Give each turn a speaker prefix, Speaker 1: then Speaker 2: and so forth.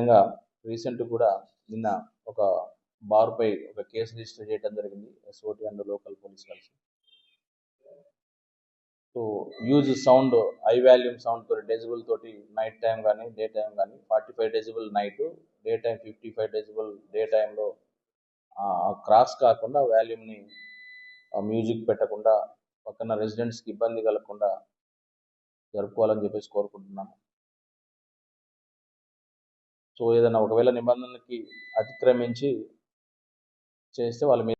Speaker 1: అదేవిధంగా రీసెంట్ కూడా నిన్న ఒక బార్పై ఒక కేసు రిజిస్టర్ చేయడం జరిగింది, ఎస్ఓటి అండ్ లోకల్ పోలీస్ కలిసి. So use sound, high volume sound తోటి, డెసిబుల్ తోటి నైట్ టైం కానీ డే టైం కానీ 45 decibel night, day time 55 decibel day టైంలో క్రాస్ కాకుండా వాల్యూమ్ని మ్యూజిక్ పెట్టకుండా పక్కన రెసిడెంట్స్కి ఇబ్బంది కలగకుండా జరుపుకోవాలని చెప్పేసి కోరుకుంటున్నాము. సో ఏదైనా ఒకవేళ నిబంధనలకి అతిక్రమించి చేస్తే వాళ్ళ మీద